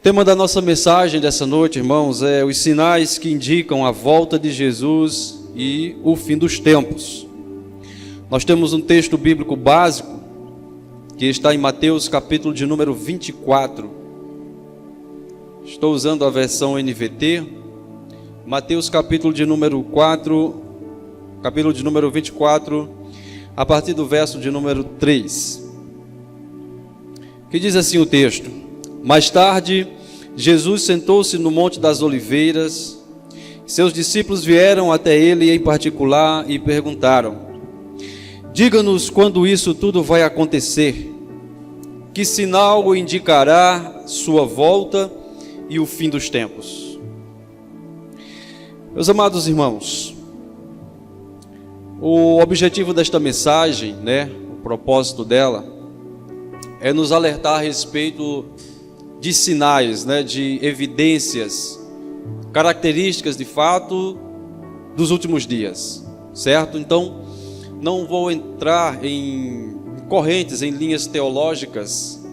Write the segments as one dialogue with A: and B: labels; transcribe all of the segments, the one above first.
A: tema da nossa mensagem dessa noite, irmãos, é os sinais que indicam a volta de Jesus e o fim dos tempos. Nós temos um texto bíblico básico que está em Mateus capítulo de número 24. Estou usando a versão NVT. Mateus capítulo de número 24, a partir do verso de número 3. Que diz assim o texto: Mais tarde, Jesus sentou-se no Monte das Oliveiras. Seus discípulos vieram até ele em particular e perguntaram: Diga-nos quando isso tudo vai acontecer. Que sinal o indicará sua volta e o fim dos tempos? Meus amados irmãos, o objetivo desta mensagem, o propósito dela, é nos alertar a respeito de sinais, de evidências, características de fato dos últimos dias, certo? Então, não vou entrar em correntes, em linhas teológicas,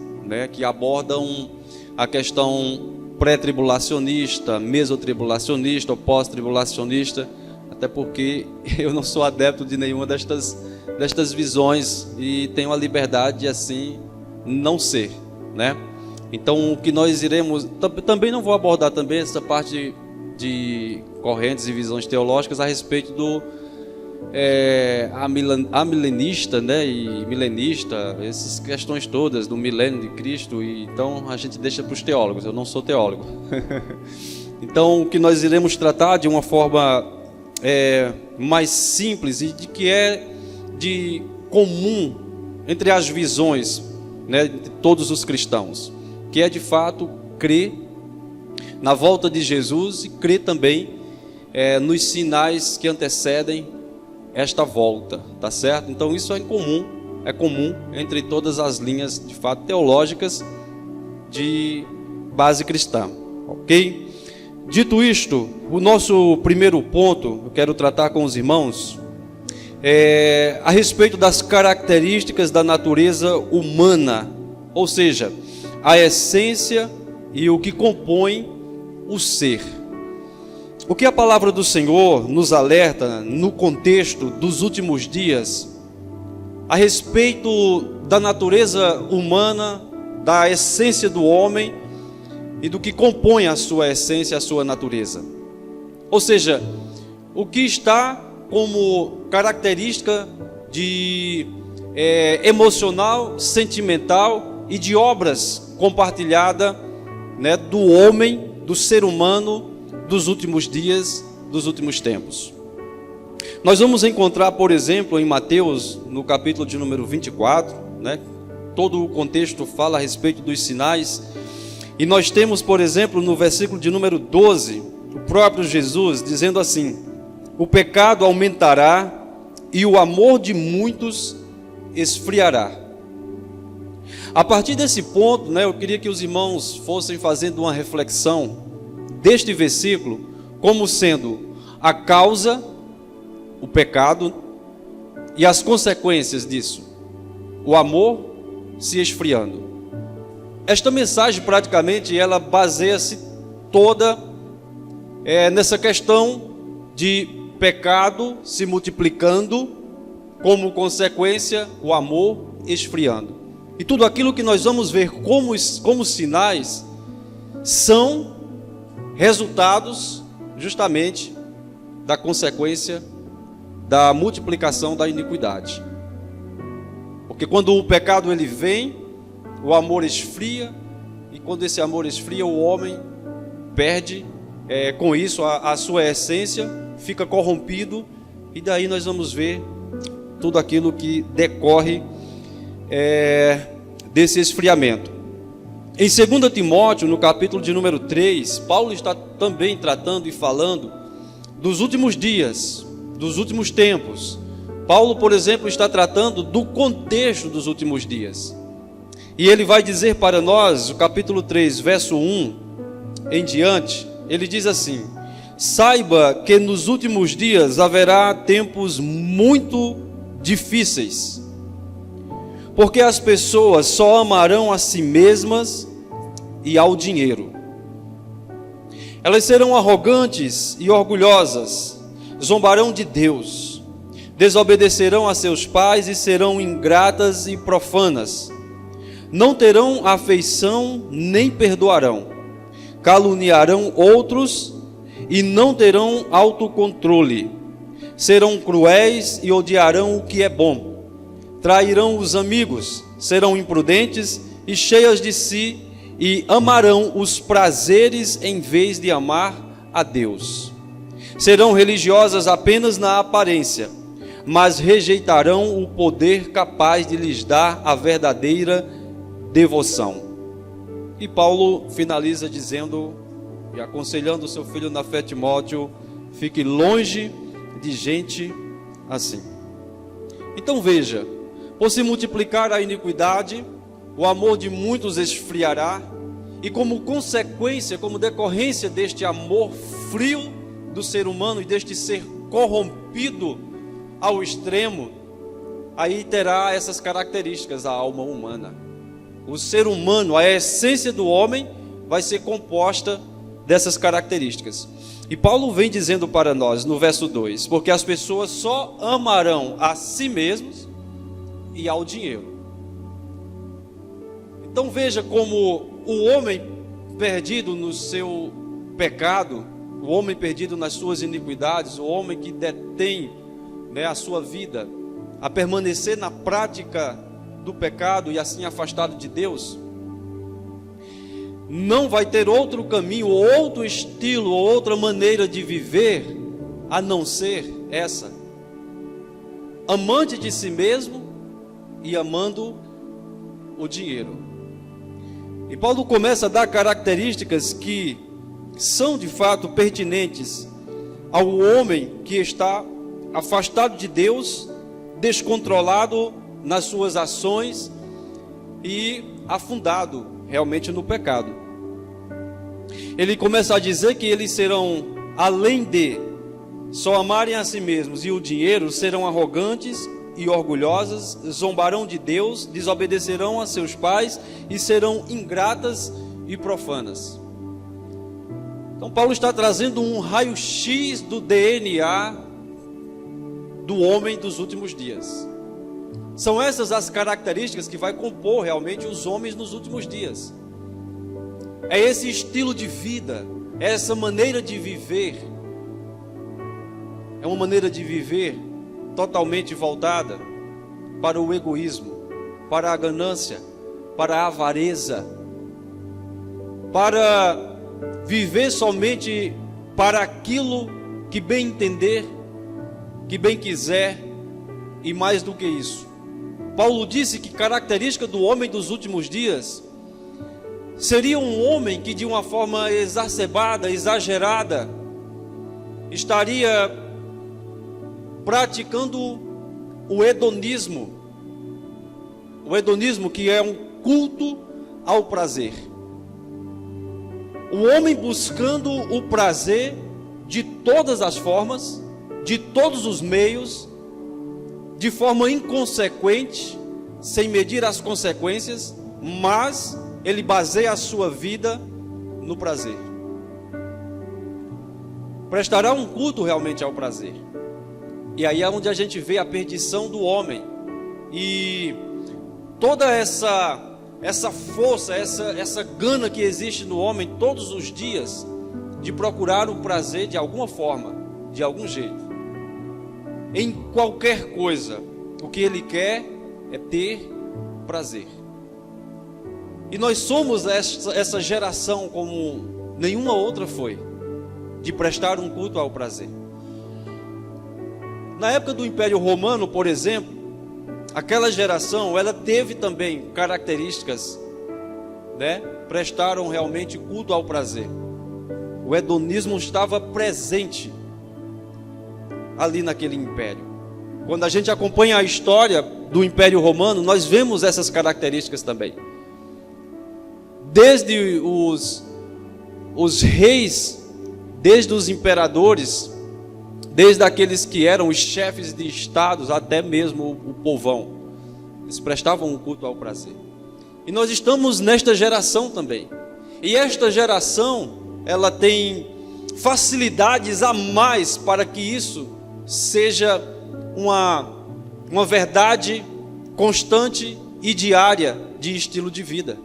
A: que abordam a questão pré-tribulacionista, mesotribulacionista ou pós-tribulacionista, até porque eu não sou adepto de nenhuma destas visões e tenho a liberdade de assim não ser, Então, o que nós iremos... Também não vou abordar também essa parte de correntes e visões teológicas a respeito do amilenista, e milenista, essas questões todas do milênio de Cristo. E então a gente deixa para os teólogos. Eu não sou teólogo. Então, o que nós iremos tratar de uma forma mais simples e de que é de comum entre as visões, de todos os cristãos, que é de fato crer na volta de Jesus e crer também nos sinais que antecedem esta volta, tá certo? Então isso é comum entre todas as linhas de fato teológicas de base cristã, ok? Dito isto, o nosso primeiro ponto, eu quero tratar com os irmãos, a respeito das características da natureza humana, ou seja, a essência e o que compõe o ser. O que a palavra do Senhor nos alerta no contexto dos últimos dias, a respeito da natureza humana, da essência do homem e do que compõe a sua essência, a sua natureza. Ou seja, o que está como característica de emocional, sentimental e de obras compartilhada, do homem, do ser humano, dos últimos dias, dos últimos tempos. Nós vamos encontrar, por exemplo, em Mateus, no capítulo de número 24, todo o contexto fala a respeito dos sinais, e nós temos, por exemplo, no versículo de número 12, o próprio Jesus dizendo assim: o pecado aumentará e o amor de muitos esfriará. A partir desse ponto, eu queria que os irmãos fossem fazendo uma reflexão deste versículo como sendo a causa, o pecado, e as consequências disso, o amor se esfriando. Esta mensagem praticamente ela baseia-se toda nessa questão de pecado se multiplicando, como consequência o amor esfriando. E tudo aquilo que nós vamos ver como sinais são resultados justamente da consequência da multiplicação da iniquidade. Porque quando o pecado ele vem, o amor esfria, e quando esse amor esfria, o homem perde com isso a sua essência, fica corrompido, e daí nós vamos ver tudo aquilo que decorre desse esfriamento. Em 2 Timóteo, no capítulo de número 3, Paulo está também tratando e falando dos últimos dias, dos últimos tempos. Paulo, por exemplo, está tratando do contexto dos últimos dias. E ele vai dizer para nós, o capítulo 3, verso 1 em diante, ele diz assim: Saiba que nos últimos dias haverá tempos muito difíceis, porque as pessoas só amarão a si mesmas e ao dinheiro. Elas serão arrogantes e orgulhosas, zombarão de Deus, desobedecerão a seus pais e serão ingratas e profanas. Não terão afeição nem perdoarão, caluniarão outros e não terão autocontrole. Serão cruéis e odiarão o que é bom. Trairão os amigos, serão imprudentes e cheias de si, e amarão os prazeres em vez de amar a Deus. Serão religiosas apenas na aparência, mas rejeitarão o poder capaz de lhes dar a verdadeira devoção. E Paulo finaliza dizendo e aconselhando o seu filho na fé, Timóteo: fique longe de gente assim. Então veja, por se multiplicar a iniquidade, o amor de muitos esfriará, e como consequência, como decorrência deste amor frio do ser humano e deste ser corrompido ao extremo, aí terá essas características a alma humana. O ser humano, a essência do homem, vai ser composta dessas características. E Paulo vem dizendo para nós no verso 2: porque as pessoas só amarão a si mesmos e ao dinheiro. Então veja como o homem perdido no seu pecado, o homem perdido nas suas iniquidades, o homem que detém, a sua vida a permanecer na prática do pecado e assim afastado de Deus, não vai ter outro caminho, outro estilo, outra maneira de viver a não ser essa: amante de si mesmo e amando o dinheiro. E Paulo começa a dar características que são de fato pertinentes ao homem que está afastado de Deus, descontrolado nas suas ações e afundado realmente no pecado. Ele começa a dizer que eles serão, além de só amarem a si mesmos e o dinheiro, serão arrogantes e orgulhosas, zombarão de Deus, desobedecerão a seus pais e serão ingratas e profanas. Então Paulo está trazendo um raio-x do DNA do homem dos últimos dias. São essas as características que vai compor realmente os homens nos últimos dias. É esse estilo de vida, é essa maneira de viver. É uma maneira de viver totalmente voltada para o egoísmo, para a ganância, para a avareza, para viver somente para aquilo que bem entender, que bem quiser, e mais do que isso. Paulo disse que característica do homem dos últimos dias seria um homem que de uma forma exacerbada, exagerada, estaria praticando o hedonismo que é um culto ao prazer. O homem buscando o prazer de todas as formas, de todos os meios, de forma inconsequente, sem medir as consequências, mas ele baseia a sua vida no prazer. Prestará um culto realmente ao prazer. E aí é onde a gente vê a perdição do homem. E toda essa força, essa gana que existe no homem todos os dias, de procurar o prazer de alguma forma, de algum jeito. Em qualquer coisa, o que ele quer é ter prazer. E nós somos essa geração como nenhuma outra foi, de prestar um culto ao prazer. Na época do Império Romano, por exemplo, aquela geração, ela teve também características, prestaram realmente culto ao prazer. O hedonismo estava presente ali naquele império. Quando a gente acompanha a história do Império Romano, nós vemos essas características também. Desde os reis, desde os imperadores, desde aqueles que eram os chefes de estados, até mesmo o povão, eles prestavam um culto ao prazer. E nós estamos nesta geração também. E esta geração, ela tem facilidades a mais para que isso seja uma verdade constante e diária de estilo de vida.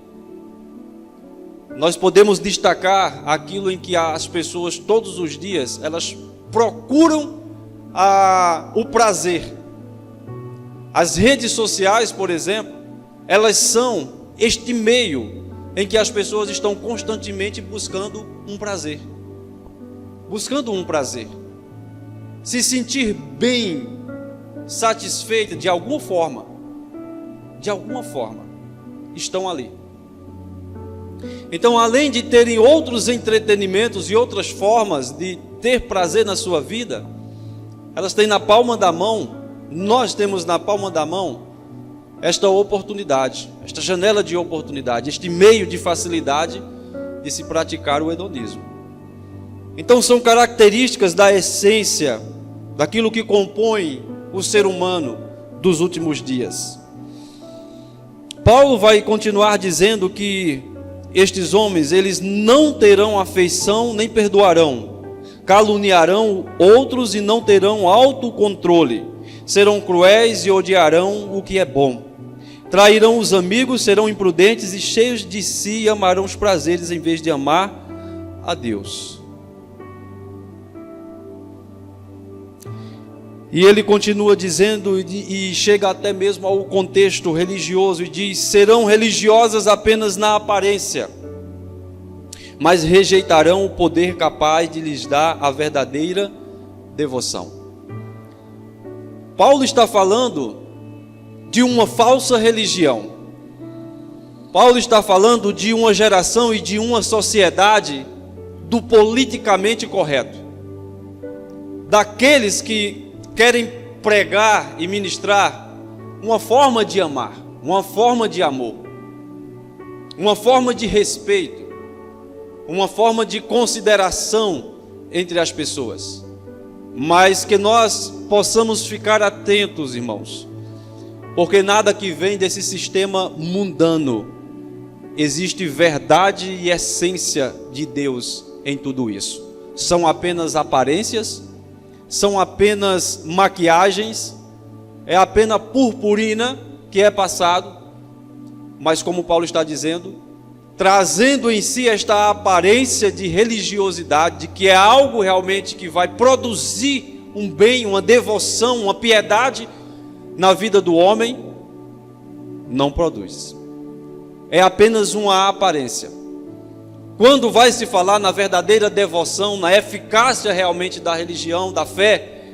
A: Nós podemos destacar aquilo em que as pessoas todos os dias elas procuram o prazer. As redes sociais, por exemplo, elas são este meio em que as pessoas estão constantemente buscando um prazer. Buscando um prazer. Se sentir bem, satisfeita de alguma forma, estão ali. Então, além de terem outros entretenimentos e outras formas de ter prazer na sua vida, elas têm na palma da mão, nós temos na palma da mão esta oportunidade, esta janela de oportunidade, este meio de facilidade de se praticar o hedonismo. Então são características da essência, daquilo que compõe o ser humano dos últimos dias. Paulo vai continuar dizendo que estes homens, eles não terão afeição nem perdoarão, caluniarão outros e não terão autocontrole, serão cruéis e odiarão o que é bom, trairão os amigos, serão imprudentes e cheios de si e amarão os prazeres em vez de amar a Deus. E ele continua dizendo e chega até mesmo ao contexto religioso e diz: serão religiosas apenas na aparência, mas rejeitarão o poder capaz de lhes dar a verdadeira devoção. Paulo está falando de uma falsa religião. Paulo está falando de uma geração e de uma sociedade do politicamente correto, daqueles que querem pregar e ministrar uma forma de amar, uma forma de amor, uma forma de respeito, uma forma de consideração entre as pessoas. Mas que nós possamos ficar atentos, irmãos, porque nada que vem desse sistema mundano, existe verdade e essência de Deus em tudo isso. São apenas aparências, são apenas maquiagens, é apenas purpurina que é passado, mas como Paulo está dizendo, trazendo em si esta aparência de religiosidade, que é algo realmente que vai produzir um bem, uma devoção, uma piedade na vida do homem, não produz. É apenas uma aparência. Quando vai se falar na verdadeira devoção, na eficácia realmente da religião, da fé,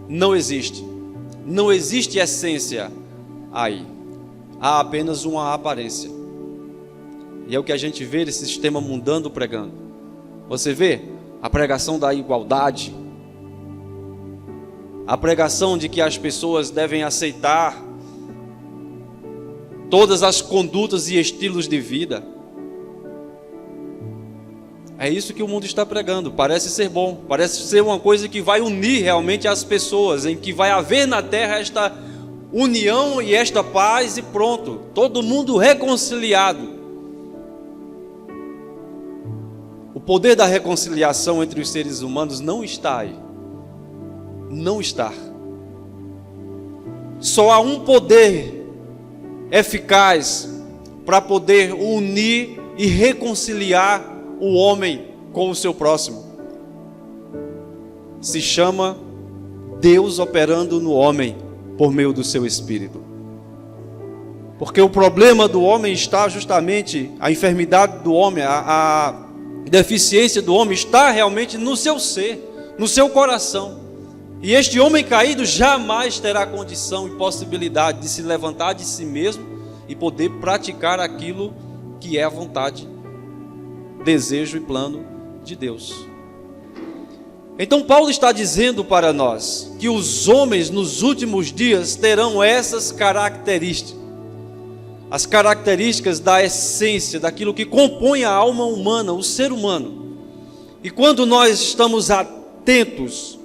A: não existe. Não existe essência aí. Há apenas uma aparência. E é o que a gente vê esse sistema mundano pregando. Você vê a pregação da igualdade, a pregação de que as pessoas devem aceitar todas as condutas e estilos de vida. É isso que o mundo está pregando. Parece ser bom, parece ser uma coisa que vai unir realmente as pessoas, em que vai haver na terra esta união e esta paz e pronto, todo mundo reconciliado. O poder da reconciliação entre os seres humanos não está aí. Não está. Só há um poder eficaz para poder unir e reconciliar o homem com o seu próximo. Se chama Deus operando no homem por meio do seu Espírito. Porque o problema do homem está justamente, a enfermidade do homem, a deficiência do homem está realmente no seu ser, no seu coração. E este homem caído jamais terá condição e possibilidade de se levantar de si mesmo e poder praticar aquilo que é a vontade, desejo e plano de Deus. Então Paulo está dizendo para nós que os homens nos últimos dias terão essas características, as características da essência, daquilo que compõe a alma humana, o ser humano. E quando nós estamos atentos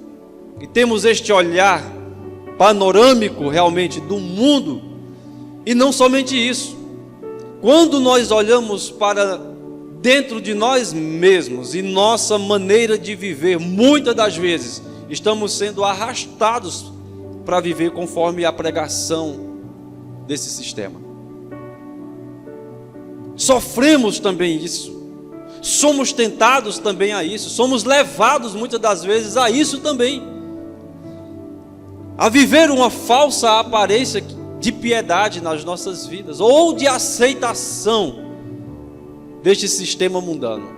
A: e temos este olhar panorâmico realmente do mundo, e não somente isso, quando nós olhamos para dentro de nós mesmos e nossa maneira de viver, muitas das vezes, estamos sendo arrastados para viver conforme a pregação desse sistema. Sofremos também isso. Somos tentados também a isso. Somos levados muitas das vezes a isso também. A viver uma falsa aparência de piedade nas nossas vidas, ou de aceitação deste sistema mundano.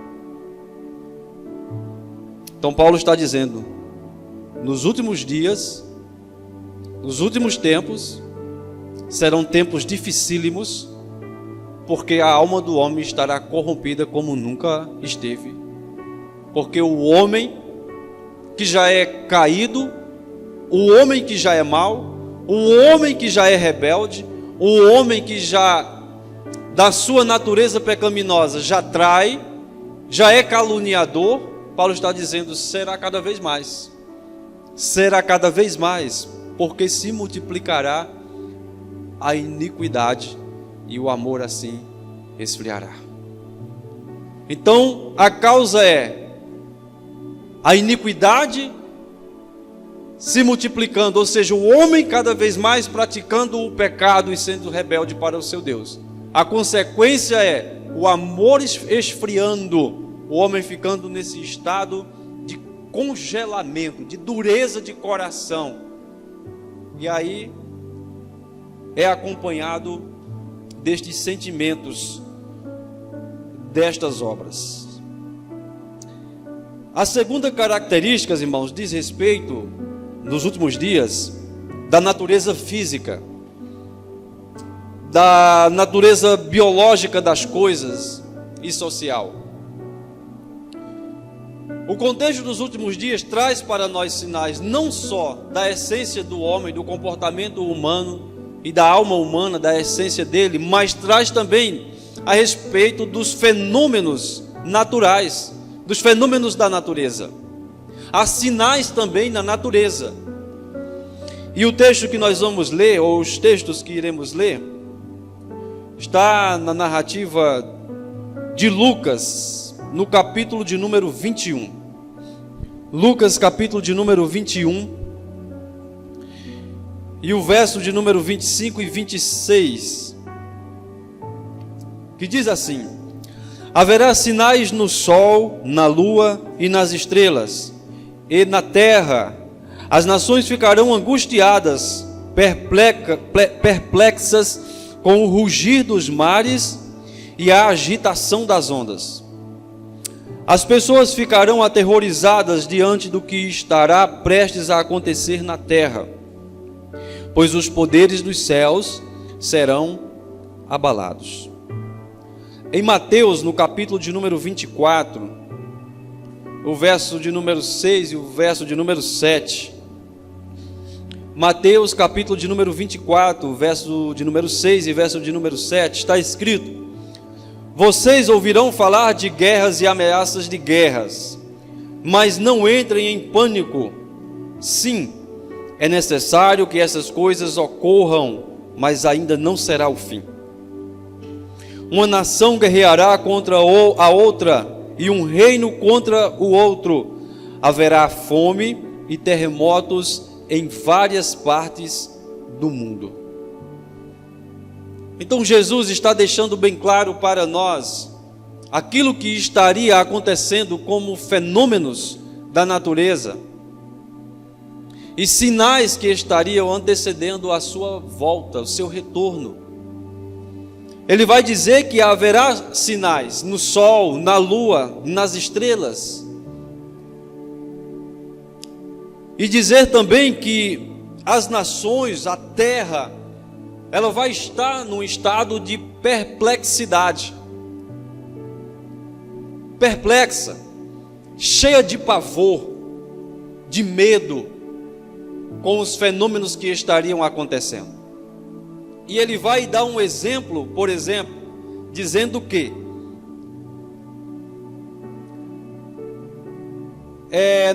A: Então Paulo está dizendo, nos últimos dias, nos últimos tempos, serão tempos dificílimos, porque a alma do homem estará corrompida como nunca esteve. Porque o homem que já é caído, o homem que já é mau, o homem que já é rebelde, o homem que já, da sua natureza pecaminosa, já trai, já é caluniador, Paulo está dizendo, será cada vez mais. Será cada vez mais, porque se multiplicará a iniquidade e o amor assim esfriará. Então, a causa é a iniquidade se multiplicando, ou seja, o homem cada vez mais praticando o pecado e sendo rebelde para o seu Deus. A consequência é o amor esfriando, o homem ficando nesse estado de congelamento, de dureza de coração. E aí é acompanhado destes sentimentos, destas obras. A segunda característica, irmãos, diz respeito, nos últimos dias, da natureza física, da natureza biológica das coisas e social. O contexto dos últimos dias traz para nós sinais não só da essência do homem, do comportamento humano e da alma humana, da essência dele, mas traz também a respeito dos fenômenos naturais, dos fenômenos da natureza. Há sinais também na natureza. E o texto que nós vamos ler, ou os textos que iremos ler, está na narrativa de Lucas, no capítulo de número 21. Lucas, capítulo de número 21, e o verso de número 25 e 26, que diz assim: haverá sinais no sol, na lua e nas estrelas, e na terra as nações ficarão angustiadas, perplexas com o rugir dos mares e a agitação das ondas. As pessoas ficarão aterrorizadas diante do que estará prestes a acontecer na terra, pois os poderes dos céus serão abalados. Em Mateus, no capítulo de número 24, o verso de número 6 e o verso de número 7. Mateus, capítulo de número 24, verso de número 6 e verso de número 7, está escrito: vocês ouvirão falar de guerras e ameaças de guerras, mas não entrem em pânico. Sim, é necessário que essas coisas ocorram, mas ainda não será o fim. Uma nação guerreará contra a outra, e um reino contra o outro. Haverá fome e terremotos em várias partes do mundo. Então Jesus está deixando bem claro para nós aquilo que estaria acontecendo como fenômenos da natureza e sinais que estariam antecedendo a sua volta, o seu retorno. Ele vai dizer que haverá sinais no sol, na lua, nas estrelas. E dizer também que as nações, a terra, ela vai estar num estado de perplexidade. Perplexa, cheia de pavor, de medo, com os fenômenos que estariam acontecendo. E ele vai dar um exemplo, por exemplo, dizendo que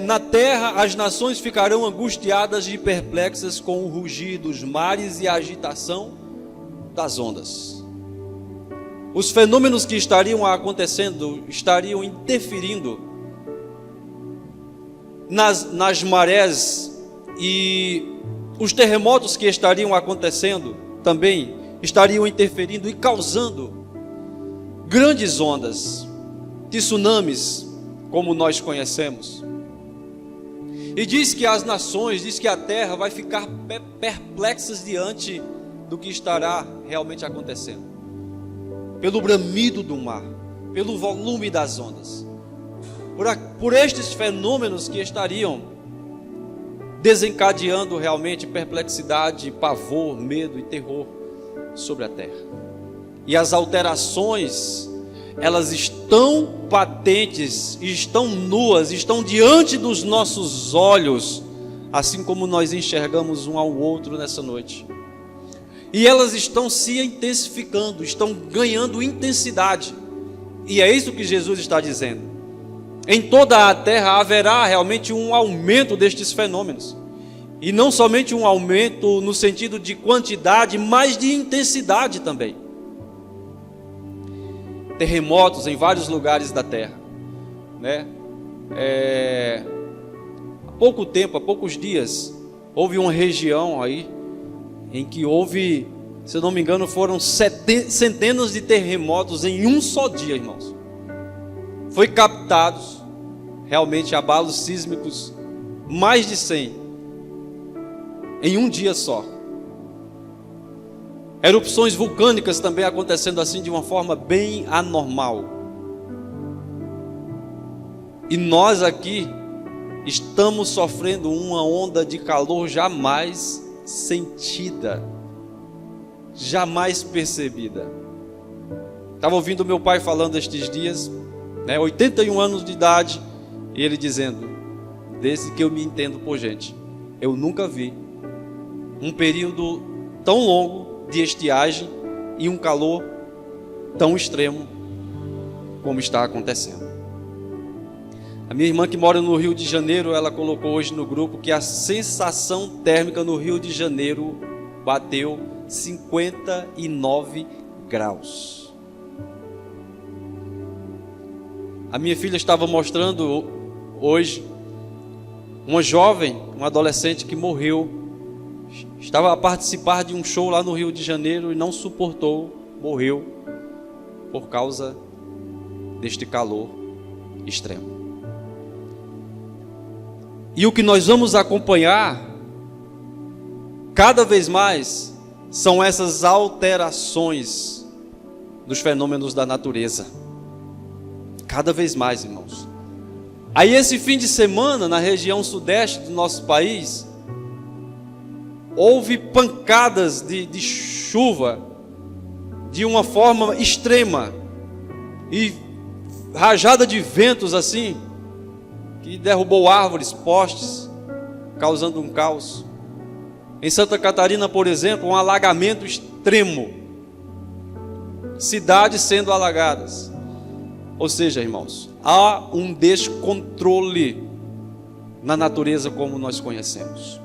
A: na terra as nações ficarão angustiadas e perplexas com o rugir dos mares e a agitação das ondas. os fenômenos que estariam acontecendo estariam interferindo nas marés, e os terremotos que estariam acontecendo também estariam interferindo e causando grandes ondas, tsunamis, como nós conhecemos. E diz que as nações, diz que a terra vai ficar perplexas diante do que estará realmente acontecendo, pelo bramido do mar, pelo volume das ondas, por estes fenômenos que estariam desencadeando realmente perplexidade, pavor, medo e terror sobre a terra. E as alterações, elas estão patentes, estão nuas, estão diante dos nossos olhos, assim como nós enxergamos um ao outro nessa noite. E elas estão se intensificando, estão ganhando intensidade. E é isso que Jesus está dizendo. Em toda a terra haverá realmente um aumento destes fenômenos. E não somente um aumento no sentido de quantidade, mas de intensidade também. Terremotos em vários lugares da terra, né? Há pouco tempo, há poucos dias, houve uma região aí em que houve, se eu não me engano, foram centenas de terremotos em um só dia, irmãos. Foi captados realmente abalos sísmicos, mais de 100 em um dia só. Erupções vulcânicas também acontecendo assim de uma forma bem anormal. E nós aqui estamos sofrendo uma onda de calor jamais sentida, jamais percebida. Estava ouvindo meu pai falando estes dias, 81 anos de idade, e ele dizendo: desde que eu me entendo por gente, eu nunca vi um período tão longo de estiagem e um calor tão extremo como está acontecendo. A minha irmã, que mora no Rio de Janeiro, ela colocou hoje no grupo que a sensação térmica no Rio de Janeiro bateu 59 graus. A minha filha estava mostrando hoje uma jovem, uma adolescente que morreu. Estava a participar de um show lá no Rio de Janeiro e não suportou, morreu por causa deste calor extremo. E o que nós vamos acompanhar cada vez mais são essas alterações dos fenômenos da natureza. Cada vez mais, irmãos. Aí esse fim de semana, na região sudeste do nosso país, houve pancadas de chuva de uma forma extrema e rajada de ventos assim, que derrubou árvores, postes, causando um caos. Em Santa Catarina, por exemplo, um alagamento extremo, cidades sendo alagadas. Ou seja, irmãos, há um descontrole na natureza como nós conhecemos.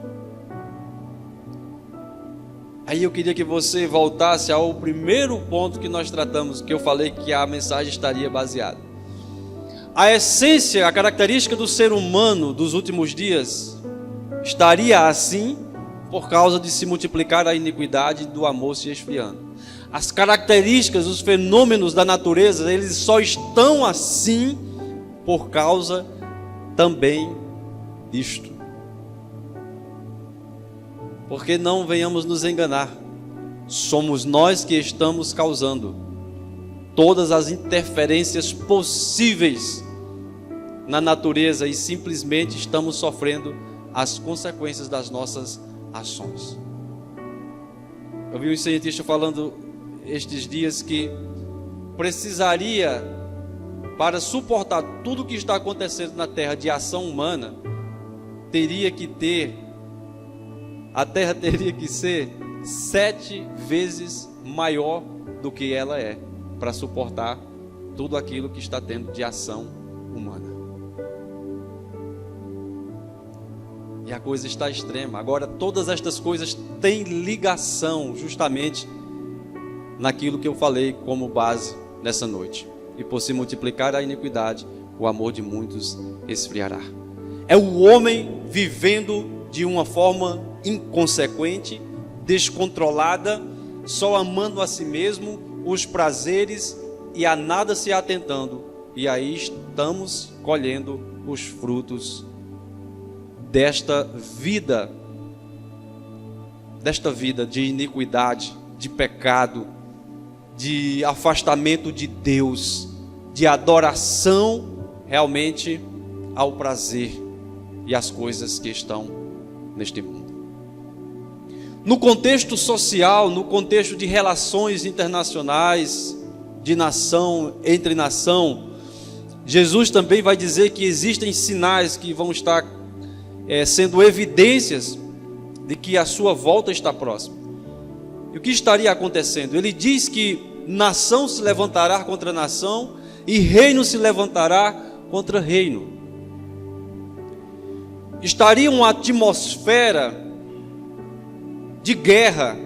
A: Aí eu queria que você voltasse ao primeiro ponto que nós tratamos, que eu falei que a mensagem estaria baseada. A essência, a característica do ser humano dos últimos dias estaria assim por causa de se multiplicar a iniquidade do amor se esfriando. As características, os fenômenos da natureza, eles só estão assim por causa também disto. Porque não venhamos nos enganar, somos nós que estamos causando todas as interferências possíveis na natureza e simplesmente estamos sofrendo as consequências das nossas ações. Eu vi um cientista falando estes dias que precisaria, para suportar tudo o que está acontecendo na Terra de ação humana, a Terra teria que ser 7 vezes maior do que ela é, para suportar tudo aquilo que está tendo de ação humana. E a coisa está extrema. Agora, todas estas coisas têm ligação justamente naquilo que eu falei como base nessa noite. E por se multiplicar a iniquidade, o amor de muitos esfriará. É o homem vivendo de uma forma inconsequente, descontrolada, só amando a si mesmo, os prazeres e a nada se atentando. E aí estamos colhendo os frutos desta vida de iniquidade, de pecado, de afastamento de Deus, de adoração realmente ao prazer e às coisas que estão neste mundo. No contexto social, no contexto de relações internacionais, de nação entre nação, Jesus também vai dizer que existem sinais que vão estar sendo evidências de que a sua volta está próxima. E o que estaria acontecendo? Ele diz que nação se levantará contra nação e reino se levantará contra reino. Estaria uma atmosfera de guerra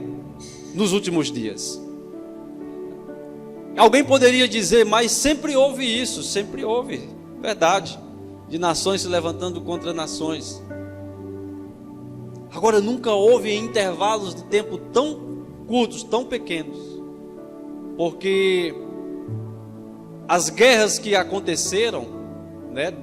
A: nos últimos dias. Alguém poderia dizer, mas sempre houve isso, sempre houve, verdade, de nações se levantando contra nações. Agora, nunca houve em intervalos de tempo tão curtos, tão pequenos, porque as guerras que aconteceram,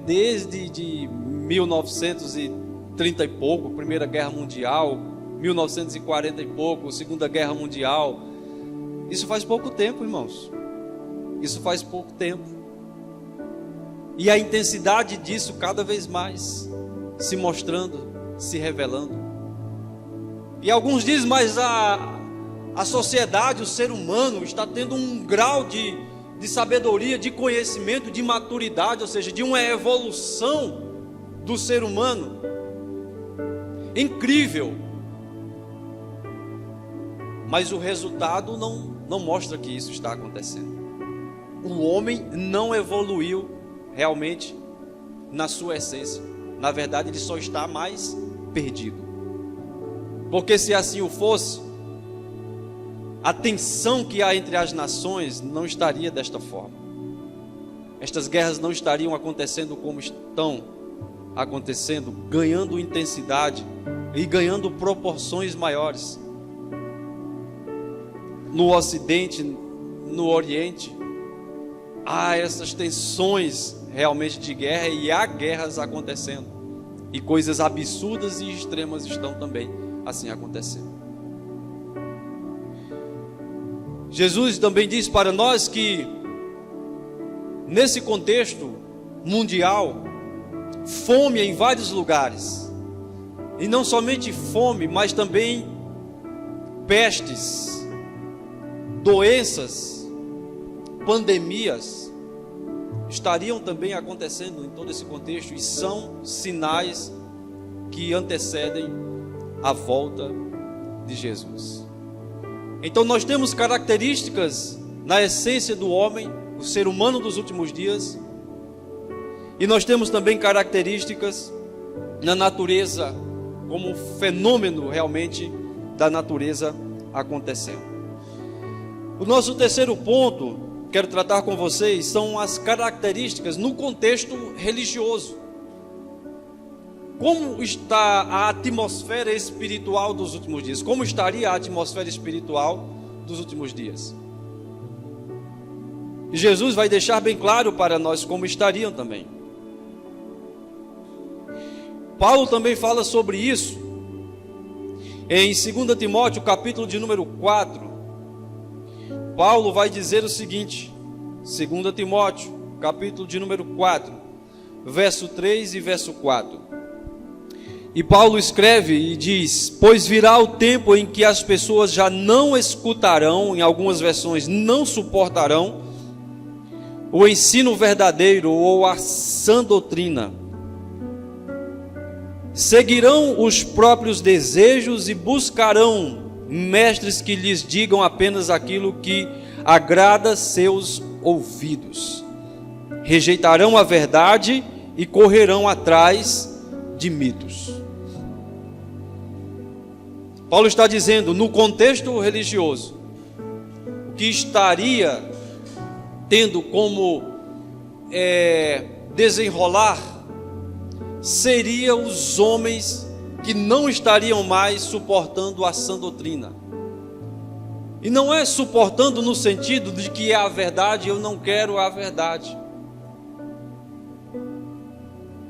A: desde de 1930 e pouco, Primeira Guerra Mundial, 1940 e pouco, Segunda Guerra Mundial, isso faz pouco tempo, irmãos. Isso faz pouco tempo. E a intensidade disso cada vez mais se mostrando, se revelando. E alguns dizem, mas a sociedade, o ser humano está tendo um grau de sabedoria, de conhecimento, de maturidade, ou seja, de uma evolução do ser humano incrível. Mas o resultado não mostra que isso está acontecendo. O homem não evoluiu realmente na sua essência. Na verdade, ele só está mais perdido. Porque se assim o fosse, a tensão que há entre as nações não estaria desta forma. Estas guerras não estariam acontecendo como estão acontecendo, ganhando intensidade e ganhando proporções maiores. No Ocidente, no Oriente, há essas tensões realmente de guerra e há guerras acontecendo. E coisas absurdas e extremas estão também assim acontecendo. Jesus também diz para nós que nesse contexto mundial, fome em vários lugares. E não somente fome, mas também pestes, doenças, pandemias estariam também acontecendo em todo esse contexto e são sinais que antecedem a volta de Jesus. Então nós temos características na essência do homem, o ser humano dos últimos dias, e nós temos também características na natureza, como fenômeno realmente da natureza acontecendo. O nosso terceiro ponto, quero tratar com vocês, são as características no contexto religioso. Como está a atmosfera espiritual dos últimos dias? Como estaria a atmosfera espiritual dos últimos dias? E Jesus vai deixar bem claro para nós como estariam também. Paulo também fala sobre isso em 2 Timóteo, capítulo de número 4. Paulo vai dizer o seguinte, 2 Timóteo, capítulo de número 4, verso 3 e verso 4. E Paulo escreve e diz: pois virá o tempo em que as pessoas já não escutarão, em algumas versões, não suportarão o ensino verdadeiro ou a sã doutrina. Seguirão os próprios desejos e buscarão mestres que lhes digam apenas aquilo que agrada seus ouvidos. Rejeitarão a verdade e correrão atrás de mitos. Paulo está dizendo, no contexto religioso, o que estaria tendo como desenrolar seria os homens que não estariam mais suportando a sã doutrina. E não é suportando no sentido de que é a verdade, eu não quero a verdade.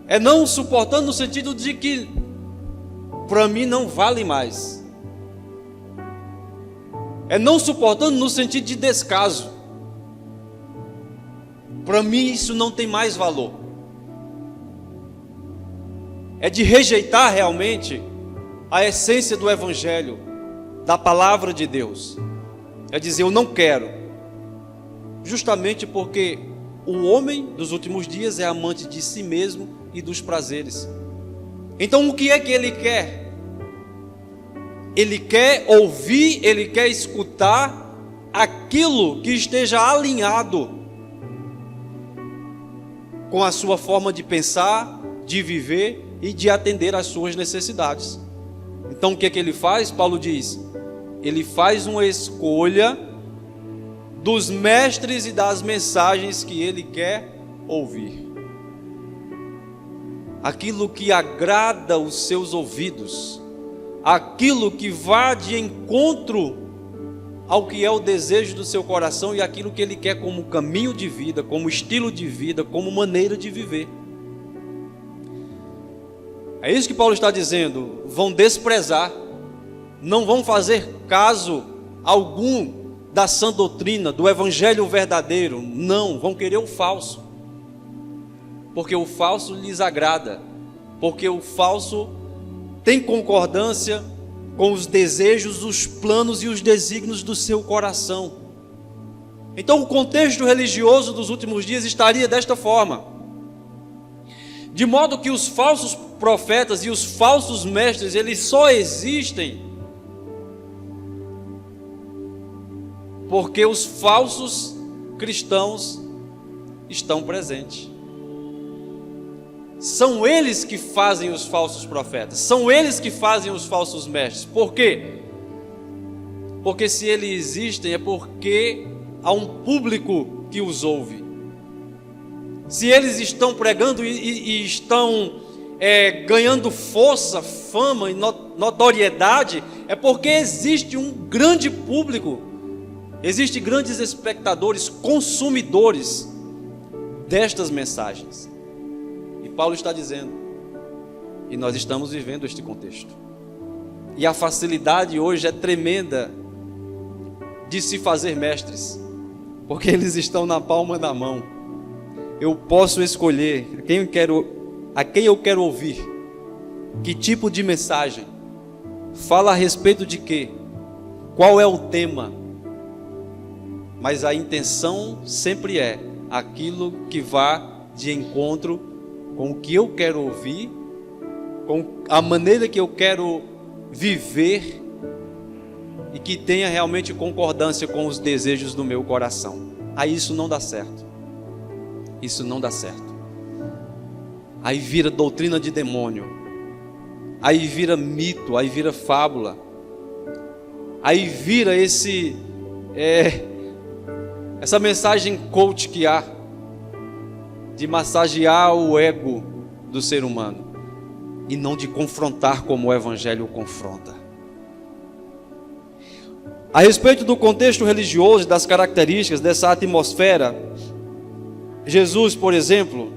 A: É não suportando no sentido de que para mim não vale mais. É não suportando no sentido de descaso. Para mim isso não tem mais valor. É de rejeitar realmente a essência do Evangelho, da palavra de Deus. É dizer, eu não quero. Justamente porque o homem dos últimos dias é amante de si mesmo e dos prazeres. Então o que é que ele quer? Ele quer ouvir, ele quer escutar aquilo que esteja alinhado com a sua forma de pensar, de viver e de atender às suas necessidades. Então o que é que ele faz? Paulo diz, ele faz uma escolha dos mestres e das mensagens que ele quer ouvir. Aquilo que agrada os seus ouvidos, aquilo que vá de encontro ao que é o desejo do seu coração e aquilo que ele quer como caminho de vida, como estilo de vida, como maneira de viver. É isso que Paulo está dizendo, vão desprezar, não vão fazer caso algum da sã doutrina, do evangelho verdadeiro, não, vão querer o falso, porque o falso lhes agrada, porque o falso tem concordância com os desejos, os planos e os desígnios do seu coração. Então o contexto religioso dos últimos dias estaria desta forma, de modo que os falsos profetas e os falsos mestres, eles só existem porque os falsos cristãos estão presentes. São eles que fazem os falsos profetas, são eles que fazem os falsos mestres. Por quê? Porque se eles existem é porque há um público que os ouve. Se eles estão pregando e estão ganhando força, fama e notoriedade, é porque existe um grande público, existem grandes espectadores, consumidores destas mensagens. E Paulo está dizendo, e nós estamos vivendo este contexto. E a facilidade hoje é tremenda de se fazer mestres, porque eles estão na palma da mão. Eu posso escolher a quem eu quero ouvir, que tipo de mensagem, fala a respeito de quê, qual é o tema, mas a intenção sempre é aquilo que vá de encontro com o que eu quero ouvir, com a maneira que eu quero viver e que tenha realmente concordância com os desejos do meu coração. Aí isso não dá certo. Isso não dá certo. Aí vira doutrina de demônio, aí vira mito, aí vira fábula, aí vira essa mensagem coach que há de massagear o ego do ser humano e não de confrontar como o evangelho confronta. A respeito do contexto religioso e das características dessa atmosfera, Jesus, por exemplo,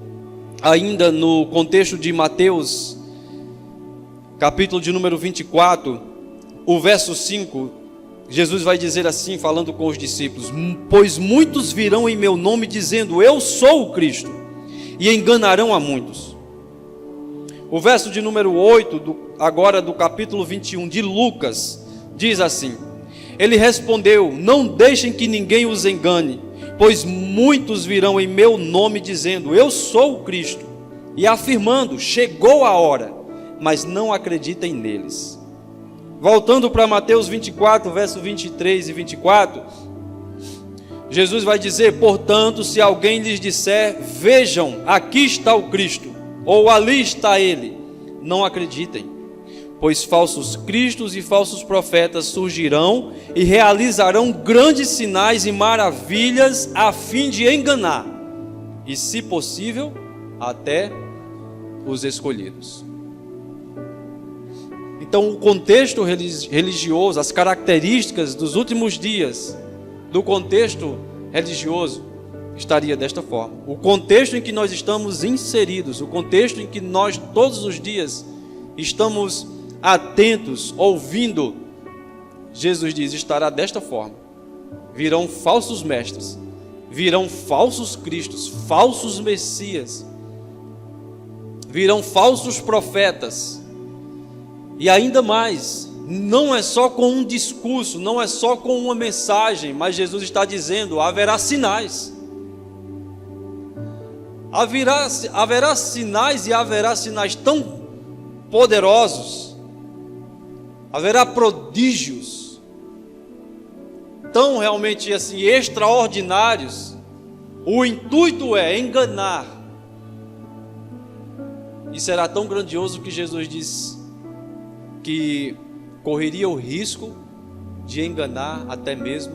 A: ainda no contexto de Mateus, capítulo de número 24, o verso 5, Jesus vai dizer assim, falando com os discípulos: pois muitos virão em meu nome dizendo, eu sou o Cristo, e enganarão a muitos. O verso de número 8, agora do capítulo 21 de Lucas, diz assim: ele respondeu, não deixem que ninguém os engane, pois muitos virão em meu nome dizendo, eu sou o Cristo, e afirmando, chegou a hora, mas não acreditem neles. Voltando para Mateus 24, verso 23 e 24, Jesus vai dizer, portanto, se alguém lhes disser, vejam, aqui está o Cristo, ou ali está ele, não acreditem, pois falsos cristos e falsos profetas surgirão e realizarão grandes sinais e maravilhas a fim de enganar, e se possível, até os escolhidos. Então, o contexto religioso, as características dos últimos dias do contexto religioso estaria desta forma. O contexto em que nós estamos inseridos, o contexto em que nós todos os dias estamos atentos, ouvindo, Jesus diz, estará desta forma. Virão falsos mestres, virão falsos cristos, falsos messias, virão falsos profetas. E ainda mais, não é só com um discurso, não é só com uma mensagem, mas Jesus está dizendo, haverá sinais. Haverá sinais, e haverá sinais tão poderosos, haverá prodígios tão realmente assim extraordinários. O intuito é enganar, e será tão grandioso que Jesus diz que correria o risco de enganar até mesmo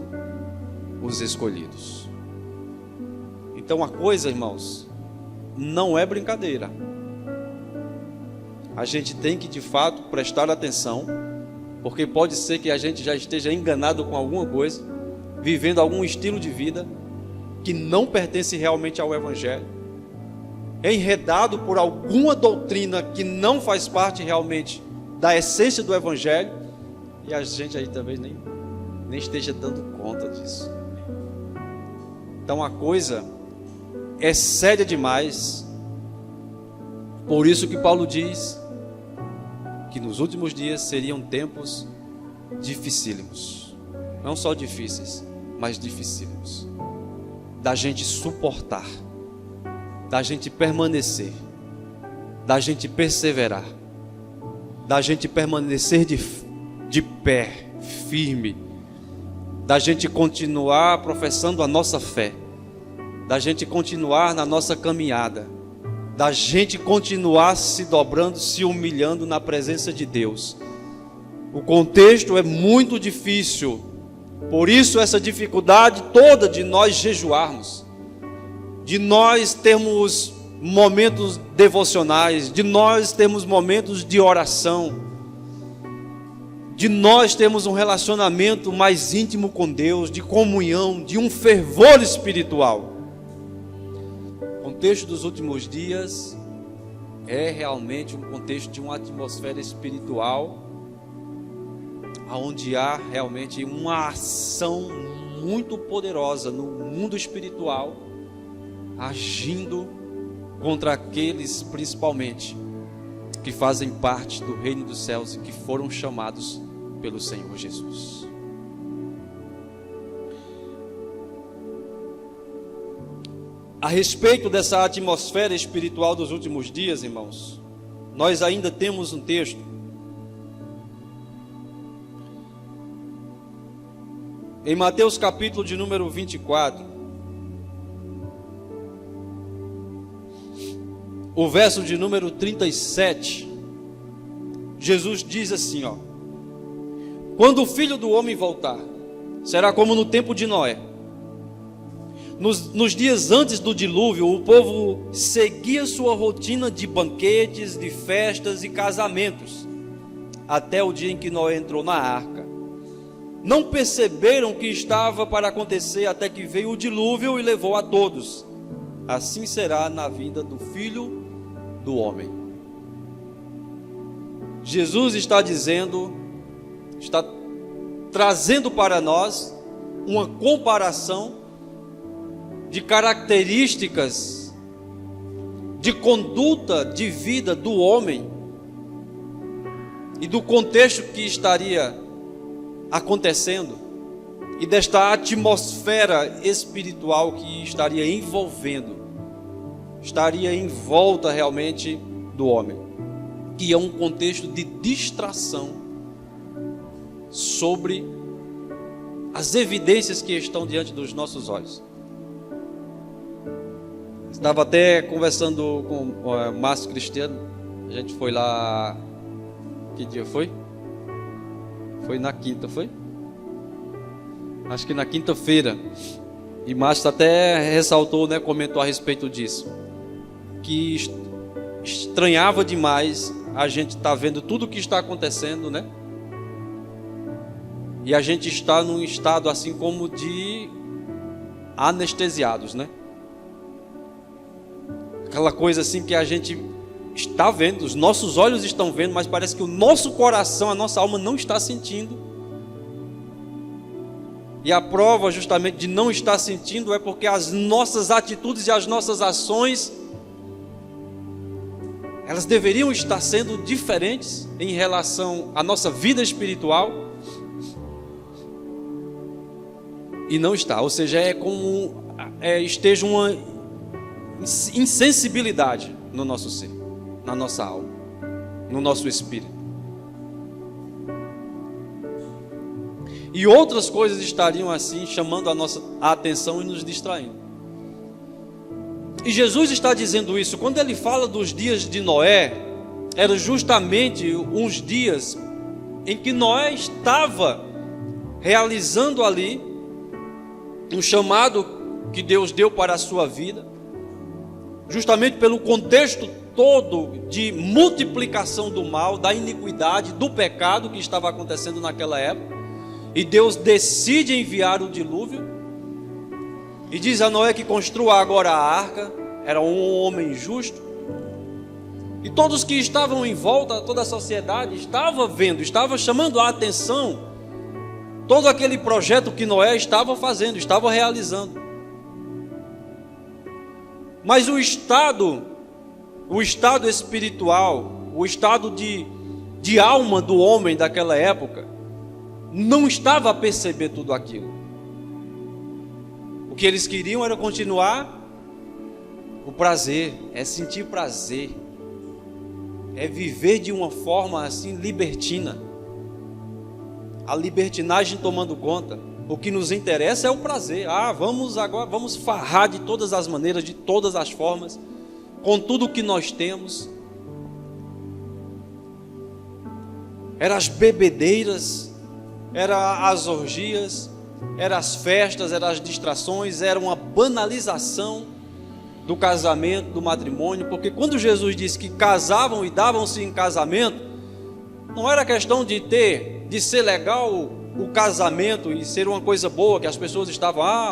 A: os escolhidos. Então a coisa, irmãos, não é brincadeira. A gente tem que de fato prestar atenção, porque pode ser que a gente já esteja enganado com alguma coisa, vivendo algum estilo de vida que não pertence realmente ao Evangelho, enredado por alguma doutrina que não faz parte realmente da essência do Evangelho, e a gente aí talvez nem esteja dando conta disso. Então a coisa é séria demais. Por isso que Paulo diz que nos últimos dias seriam tempos dificílimos. Não só difíceis, mas dificílimos. Da gente suportar, da gente permanecer, da gente perseverar, da gente permanecer de pé, firme, da gente continuar professando a nossa fé, da gente continuar na nossa caminhada, da gente continuar se dobrando, se humilhando na presença de Deus. O contexto é muito difícil, por isso essa dificuldade toda de nós jejuarmos, de nós termos momentos devocionais, de nós termos momentos de oração, de nós termos um relacionamento mais íntimo com Deus, de comunhão, de um fervor espiritual. O contexto dos últimos dias é realmente um contexto de uma atmosfera espiritual, onde há realmente uma ação muito poderosa no mundo espiritual, agindo contra aqueles principalmente que fazem parte do reino dos céus e que foram chamados pelo Senhor Jesus. A respeito dessa atmosfera espiritual dos últimos dias, irmãos, nós ainda temos um texto em Mateus capítulo de número 24, o verso de número 37, Jesus diz assim, ó: quando o Filho do Homem voltar, será como no tempo de Noé. Nos dias antes do dilúvio, o povo seguia sua rotina de banquetes, de festas e casamentos, até o dia em que Noé entrou na arca. Não perceberam que estava para acontecer até que veio o dilúvio e levou a todos. Assim será na vinda do Filho do Homem. Jesus está dizendo, está trazendo para nós uma comparação de características de conduta de vida do homem e do contexto que estaria acontecendo e desta atmosfera espiritual que estaria envolvendo, estaria em volta realmente do homem, que é um contexto de distração sobre as evidências que estão diante dos nossos olhos. Estava até conversando com o Márcio Cristiano, a gente foi lá Que dia foi? Foi na quinta, foi? Acho que na quinta-feira. E Márcio até ressaltou, né, comentou a respeito disso. Que estranhava demais a gente estar vendo tudo o que está acontecendo, né? E a gente está num estado assim como de anestesiados, né? Aquela coisa assim que a gente está vendo, os nossos olhos estão vendo, mas parece que o nosso coração, a nossa alma não está sentindo. E a prova justamente de não estar sentindo é porque as nossas atitudes e as nossas ações, elas deveriam estar sendo diferentes em relação à nossa vida espiritual. E não está, ou seja, é como esteja uma insensibilidade no nosso ser, na nossa alma, no nosso espírito. E outras coisas estariam assim chamando a nossa atenção e nos distraindo. E Jesus está dizendo isso, quando ele fala dos dias de Noé, era justamente uns dias em que Noé estava realizando ali um chamado que Deus deu para a sua vida, justamente pelo contexto todo de multiplicação do mal, da iniquidade, do pecado que estava acontecendo naquela época. E Deus decide enviar o dilúvio e diz a Noé que construa agora a arca. Era um homem justo, e todos que estavam em volta, toda a sociedade estava vendo, estava chamando a atenção todo aquele projeto que Noé estava fazendo, estava realizando. Mas o estado espiritual, o estado de alma do homem daquela época, não estava a perceber tudo aquilo. O que eles queriam era continuar o prazer, é sentir prazer, é viver de uma forma assim libertina, a libertinagem tomando conta. O que nos interessa é o prazer. Vamos farrar de todas as maneiras, de todas as formas, com tudo que nós temos. Eram as bebedeiras, eram as orgias, eram as festas, eram as distrações, era uma banalização do casamento, do matrimônio, porque quando Jesus disse que casavam e davam-se em casamento, não era questão de ser legal o casamento e ser uma coisa boa, que as pessoas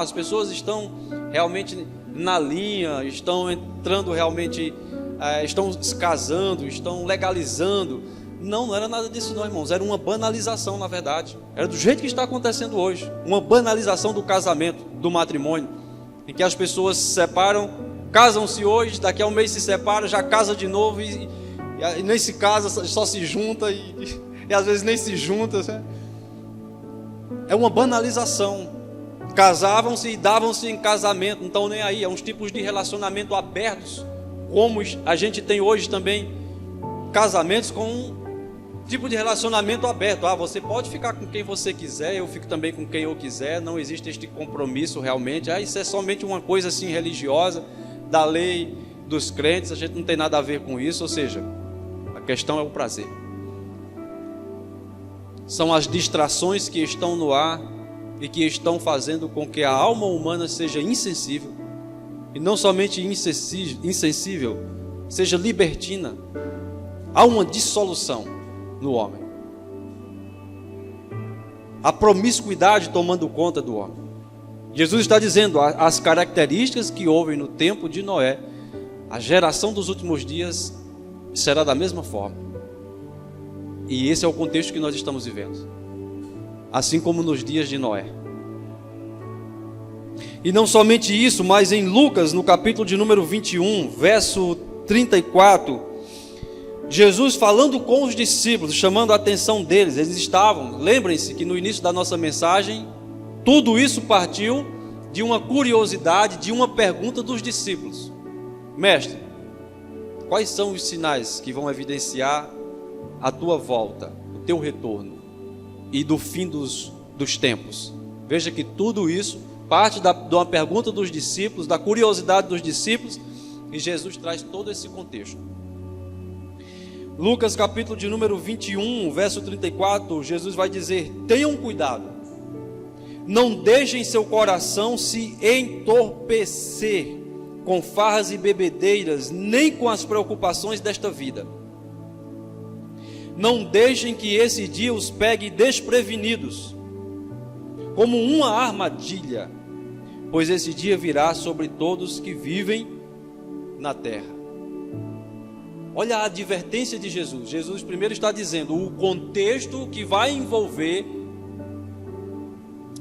A: as pessoas estão realmente na linha, estão entrando realmente, estão se casando, estão legalizando. Não era nada disso não, irmãos, era uma banalização na verdade, era do jeito que está acontecendo hoje, uma banalização do casamento, do matrimônio, em que as pessoas se separam, casam-se hoje, daqui a um mês se separam, já casa de novo e nem se casa, só se junta e às vezes nem se junta, né? É uma banalização. Casavam-se e davam-se em casamento, não estão nem aí, é uns tipos de relacionamento abertos, como a gente tem hoje também, casamentos com um tipo de relacionamento aberto. Você pode ficar com quem você quiser, eu fico também com quem eu quiser, não existe este compromisso realmente, isso é somente uma coisa assim religiosa, da lei dos crentes, a gente não tem nada a ver com isso, ou seja, a questão é o prazer. São as distrações que estão no ar e que estão fazendo com que a alma humana seja insensível, e não somente insensível, seja libertina. Há uma dissolução no homem, a promiscuidade tomando conta do homem. Jesus está dizendo as características que houve no tempo de Noé, a geração dos últimos dias será da mesma forma. E esse é o contexto que nós estamos vivendo, assim como nos dias de Noé. E não somente isso, mas em Lucas, no capítulo de número 21, verso 34, Jesus falando com os discípulos, chamando a atenção deles, eles estavam, lembrem-se que no início da nossa mensagem, tudo isso partiu de uma curiosidade, de uma pergunta dos discípulos: Mestre, quais são os sinais que vão evidenciar a tua volta, o teu retorno e do fim dos tempos? Veja que tudo isso parte de uma pergunta dos discípulos, da curiosidade dos discípulos, e Jesus traz todo esse contexto. Lucas capítulo de número 21, verso 34, Jesus vai dizer: tenham cuidado, não deixem seu coração se entorpecer com farras e bebedeiras, nem com as preocupações desta vida. Não deixem que esse dia os pegue desprevenidos, como uma armadilha, pois esse dia virá sobre todos que vivem na terra. Olha a advertência de Jesus. Jesus primeiro está dizendo o contexto que vai envolver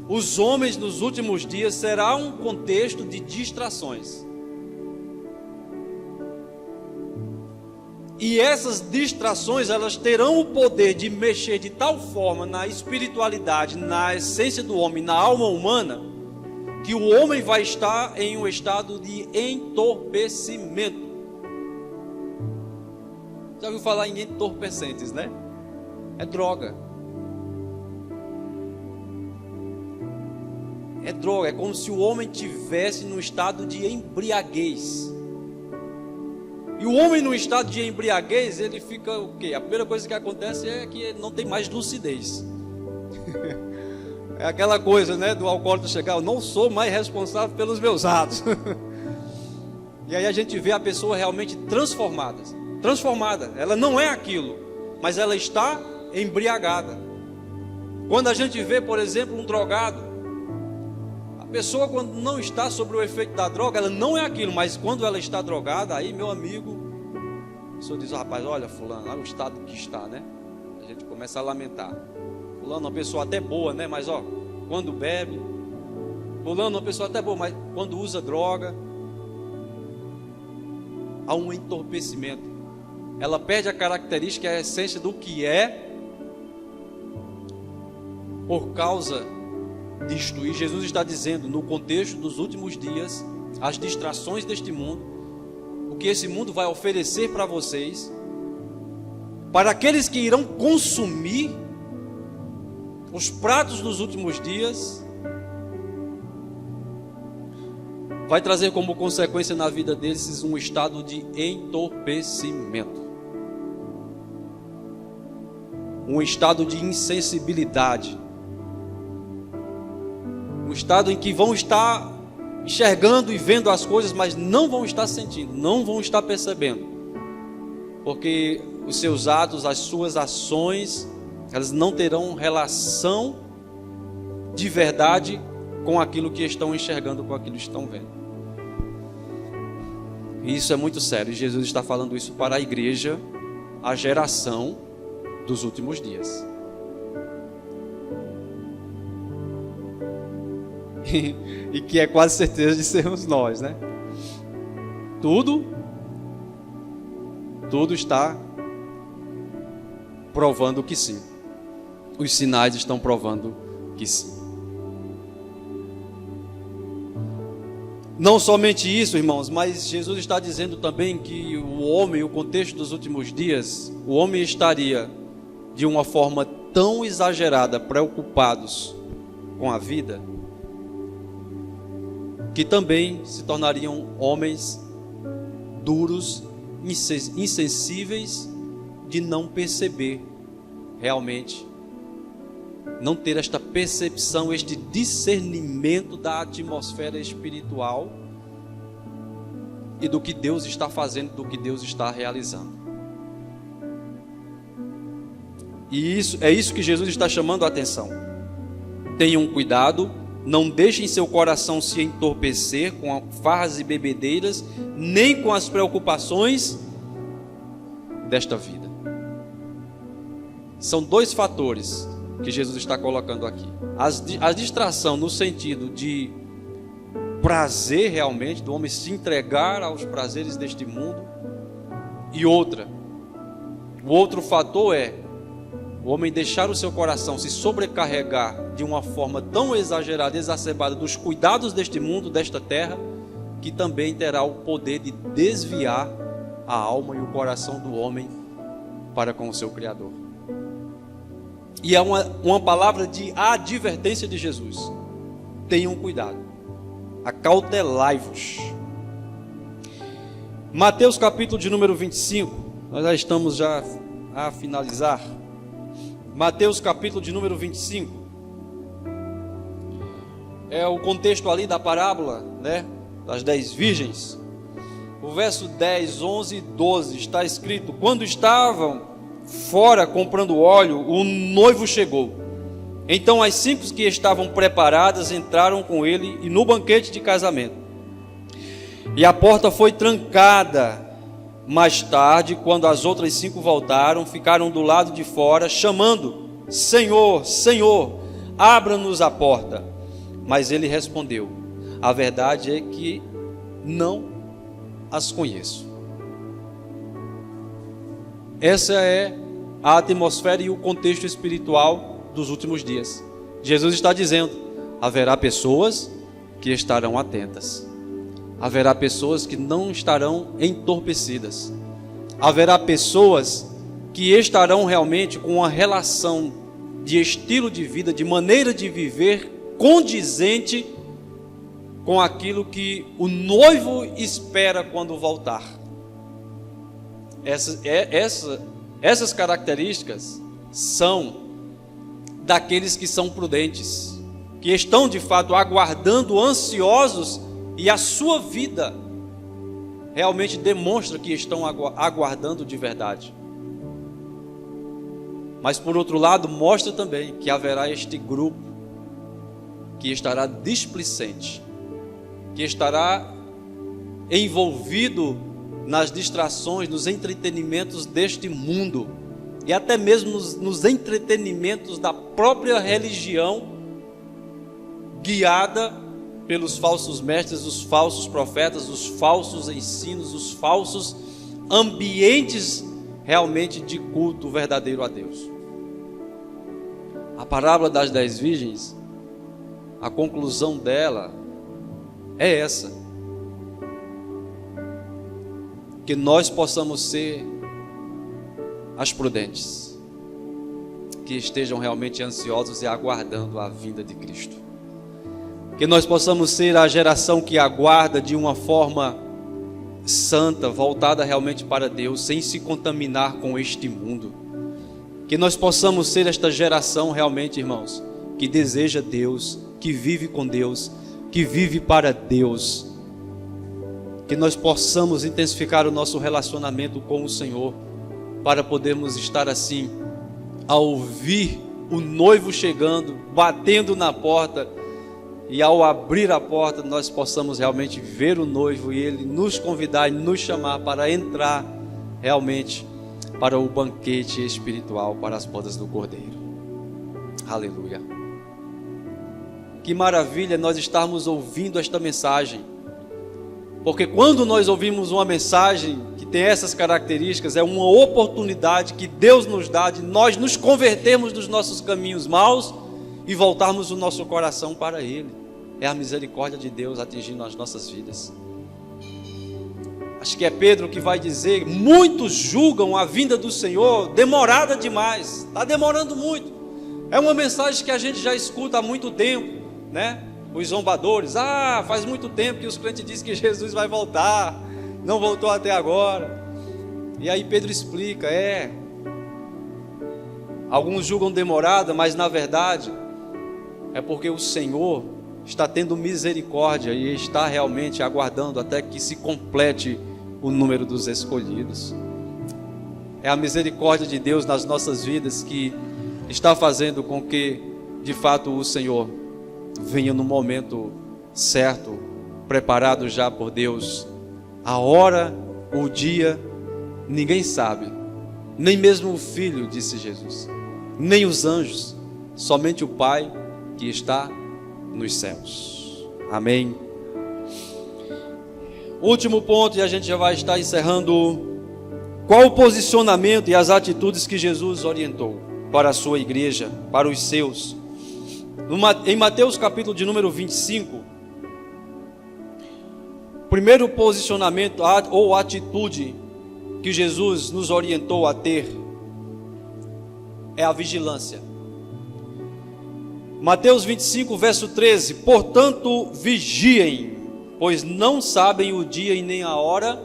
A: os homens nos últimos dias será um contexto de distrações. E essas distrações, elas terão o poder de mexer de tal forma na espiritualidade, na essência do homem, na alma humana, que o homem vai estar em um estado de entorpecimento. Já ouviu falar em entorpecentes, né? É droga. É droga, é como se o homem tivesse no estado de embriaguez. E o homem no estado de embriaguez, ele fica o quê? A primeira coisa que acontece é que ele não tem mais lucidez. É aquela coisa, né, do alcoólatra chegar: eu não sou mais responsável pelos meus atos. E aí a gente vê a pessoa realmente transformada. Ela não é aquilo, mas ela está embriagada. Quando a gente vê, por exemplo, um drogado, a pessoa, quando não está sobre o efeito da droga, ela não é aquilo, mas quando ela está drogada, aí, meu amigo, a pessoa diz: rapaz, olha fulano, olha o estado que está, né? A gente começa a lamentar. Fulano é uma pessoa até boa, né? Mas ó, quando bebe. Fulano é uma pessoa até boa, mas quando usa droga, há um entorpecimento. Ela perde a característica, a essência do que é, por causa disto. E Jesus está dizendo, no contexto dos últimos dias, as distrações deste mundo, o que esse mundo vai oferecer para vocês, para aqueles que irão consumir os pratos dos últimos dias, vai trazer como consequência na vida deles um estado de entorpecimento, um estado de insensibilidade, um estado em que vão estar enxergando e vendo as coisas, mas não vão estar sentindo, não vão estar percebendo, porque os seus atos, as suas ações, elas não terão relação de verdade com aquilo que estão enxergando, com aquilo que estão vendo. E isso é muito sério, e Jesus está falando isso para a igreja, a geração dos últimos dias. E que é quase certeza de sermos nós, né? Tudo está provando que sim. Os sinais estão provando que sim. Não somente isso, irmãos, mas Jesus está dizendo também que o homem, o contexto dos últimos dias, o homem estaria de uma forma tão exagerada, preocupados com a vida, que também se tornariam homens duros, insensíveis, de não perceber realmente, não ter esta percepção, este discernimento da atmosfera espiritual e do que Deus está fazendo, do que Deus está realizando. E é isso que Jesus está chamando a atenção. Tenham cuidado, não deixem seu coração se entorpecer com farras e bebedeiras, nem com as preocupações desta vida. São dois fatores que Jesus está colocando aqui. A distração no sentido de prazer realmente, do homem se entregar aos prazeres deste mundo. E o outro fator é o homem deixar o seu coração se sobrecarregar de uma forma tão exagerada, exacerbada dos cuidados deste mundo, desta terra, que também terá o poder de desviar a alma e o coração do homem para com o seu Criador. E é uma palavra de advertência de Jesus. Tenham cuidado, acautelai-vos. Mateus capítulo de número 25, Nós já estamos já a finalizar. Mateus capítulo de número 25. É o contexto ali da parábola, né, das 10 virgens. O verso 10, 11 e 12 está escrito: quando estavam fora comprando óleo, o noivo chegou. Então as 5 que estavam preparadas entraram com ele e no banquete de casamento. E a porta foi trancada. Mais tarde, quando as outras 5 voltaram, ficaram do lado de fora, chamando: Senhor, Senhor, abra-nos a porta. Mas ele respondeu: a verdade é que não as conheço. Essa é a atmosfera e o contexto espiritual dos últimos dias. Jesus está dizendo: haverá pessoas que estarão atentas, haverá pessoas que não estarão entorpecidas, haverá pessoas que estarão realmente com uma relação de estilo de vida, de maneira de viver condizente com aquilo que o noivo espera quando voltar. Essas características são daqueles que são prudentes, que estão de fato aguardando, ansiosos, e a sua vida realmente demonstra que estão aguardando de verdade. Mas por outro lado, mostra também que haverá este grupo que estará displicente, que estará envolvido nas distrações, nos entretenimentos deste mundo, e até mesmo nos entretenimentos da própria religião, guiada pelos falsos mestres, os falsos profetas, os falsos ensinos, os falsos ambientes realmente de culto verdadeiro a Deus. A parábola das 10 virgens, a conclusão dela é essa: que nós possamos ser as prudentes, que estejam realmente ansiosos e aguardando a vinda de Cristo. Que nós possamos ser a geração que aguarda de uma forma santa, voltada realmente para Deus, sem se contaminar com este mundo. Que nós possamos ser esta geração realmente, irmãos, que deseja Deus, que vive com Deus, que vive para Deus. Que nós possamos intensificar o nosso relacionamento com o Senhor, para podermos estar assim, a ouvir o noivo chegando, batendo na porta, e ao abrir a porta nós possamos realmente ver o noivo e ele nos convidar e nos chamar para entrar realmente para o banquete espiritual, para as bodas do Cordeiro. Aleluia. Que maravilha nós estarmos ouvindo esta mensagem, porque quando nós ouvimos uma mensagem que tem essas características, é uma oportunidade que Deus nos dá de nós nos convertermos dos nossos caminhos maus e voltarmos o nosso coração para Ele. É a misericórdia de Deus atingindo as nossas vidas. Acho que é Pedro que vai dizer: muitos julgam a vinda do Senhor demorada demais, está demorando muito. É uma mensagem que a gente já escuta há muito tempo, né? Os zombadores: faz muito tempo que os crentes dizem que Jesus vai voltar, não voltou até agora. E aí Pedro explica: alguns julgam demorada, mas na verdade é porque o Senhor está tendo misericórdia e está realmente aguardando até que se complete o número dos escolhidos. É a misericórdia de Deus nas nossas vidas que está fazendo com que, de fato, o Senhor venha no momento certo, preparado já por Deus. A hora, o dia, ninguém sabe, nem mesmo o Filho, disse Jesus, nem os anjos, somente o Pai que está nos céus. Amém. Último ponto, e a gente já vai estar encerrando. Qual o posicionamento e as atitudes que Jesus orientou para a sua igreja, para os seus? Em Mateus capítulo de número 25, primeiro posicionamento ou atitude que Jesus nos orientou a ter é a vigilância. Mateus 25, verso 13: portanto, vigiem, pois não sabem o dia e nem a hora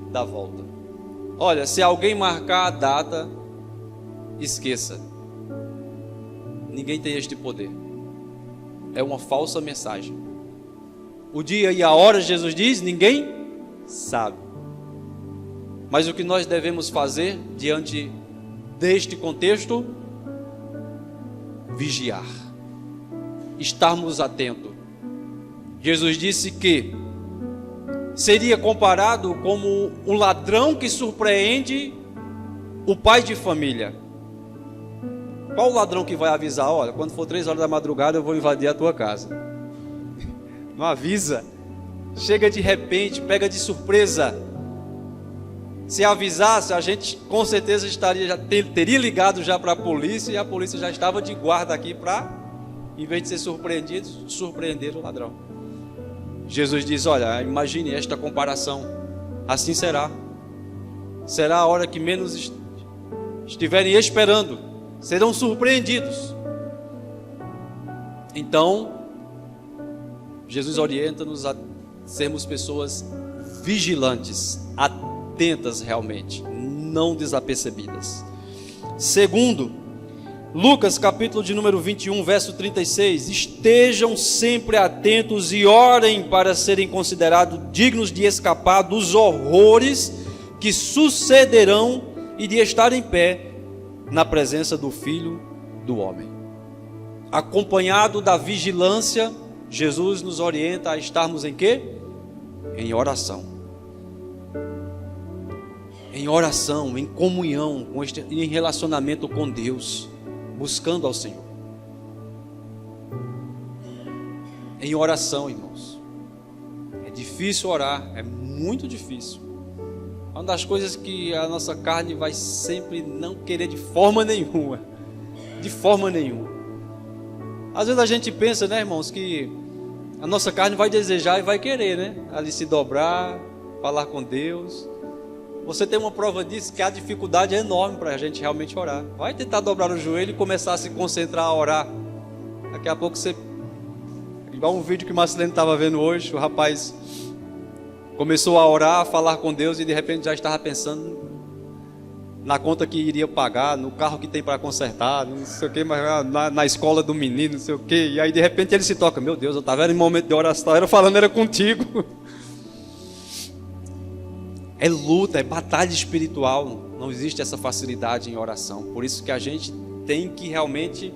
A: da volta. Olha, se alguém marcar a data, esqueça. Ninguém tem este poder. É uma falsa mensagem. O dia e a hora, Jesus diz, ninguém sabe. Mas o que nós devemos fazer diante deste contexto? Vigiar. Estarmos atentos. Jesus disse que seria comparado como um ladrão que surpreende o pai de família. Qual o ladrão que vai avisar? Olha, quando for 3 horas da madrugada eu vou invadir a tua casa. Não avisa. Chega de repente, pega de surpresa. Se avisasse, a gente com certeza teria ligado já para a polícia, e a polícia já estava de guarda aqui para, em vez de ser surpreendido, surpreender o ladrão. Jesus diz, olha, imagine esta comparação. Assim será. Será a hora que menos estiverem esperando. Serão surpreendidos. Então, Jesus orienta-nos a sermos pessoas vigilantes, atentas realmente, não desapercebidas. Segundo, Lucas capítulo de número 21, verso 36, estejam sempre atentos e orem para serem considerados dignos de escapar dos horrores que sucederão e de estar em pé na presença do Filho do Homem. Acompanhado da vigilância, Jesus nos orienta a estarmos em quê? Em oração, em comunhão, em relacionamento com Deus, buscando ao Senhor. Em oração, irmãos. É difícil orar, é muito difícil. É uma das coisas que a nossa carne vai sempre não querer de forma nenhuma. De forma nenhuma. Às vezes a gente pensa, né, irmãos, que a nossa carne vai desejar e vai querer, né? Ali se dobrar, falar com Deus. Você tem uma prova disso, que a dificuldade é enorme para a gente realmente orar. Vai tentar dobrar o joelho e começar a se concentrar a orar. Daqui a pouco você... Igual um vídeo que o Marcelino estava vendo hoje, o rapaz começou a orar, a falar com Deus e de repente já estava pensando na conta que iria pagar, no carro que tem para consertar, não sei o que, mas na escola do menino, não sei o que. E aí de repente ele se toca, meu Deus, eu estava em momento de oração, era falando, era contigo. É luta, é batalha espiritual, não existe essa facilidade em oração. Por isso que a gente tem que realmente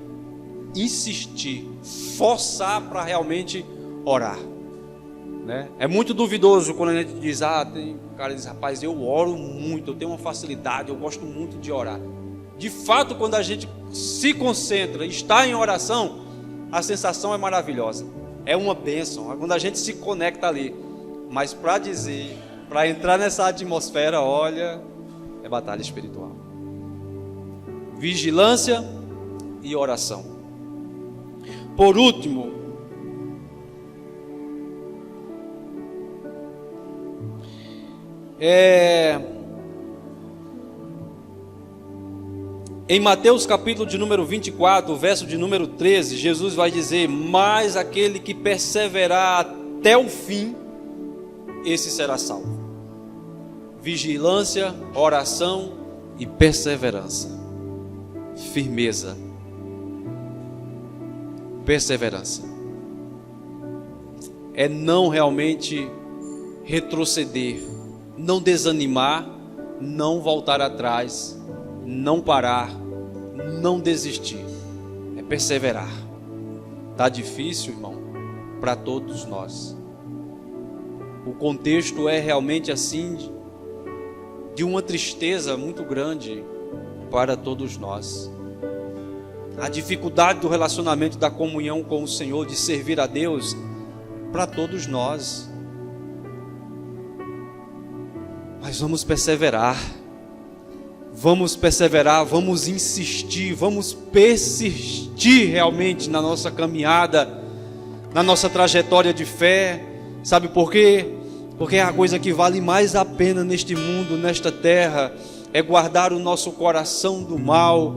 A: insistir, forçar para realmente orar, né? É muito duvidoso quando a gente diz, tem cara diz, rapaz, eu oro muito, eu tenho uma facilidade, eu gosto muito de orar. De fato, quando a gente se concentra, está em oração, a sensação é maravilhosa, é uma bênção, quando a gente se conecta ali. Mas para dizer, para entrar nessa atmosfera, olha, é batalha espiritual. Vigilância e oração. Por último, em Mateus capítulo de número 24, verso de número 13, Jesus vai dizer, mas aquele que perseverar até o fim, esse será salvo. Vigilância, oração e perseverança. Firmeza. Perseverança. É não realmente retroceder, não desanimar, não voltar atrás, não parar, não desistir. É perseverar. Tá difícil, irmão, para todos nós. O contexto é realmente assim, de uma tristeza muito grande para todos nós. A dificuldade do relacionamento, da comunhão com o Senhor, de servir a Deus, para todos nós. Mas vamos perseverar, vamos insistir, vamos persistir realmente na nossa caminhada, na nossa trajetória de fé. Sabe por quê? Porque a coisa que vale mais a pena neste mundo, nesta terra, é guardar o nosso coração do mal.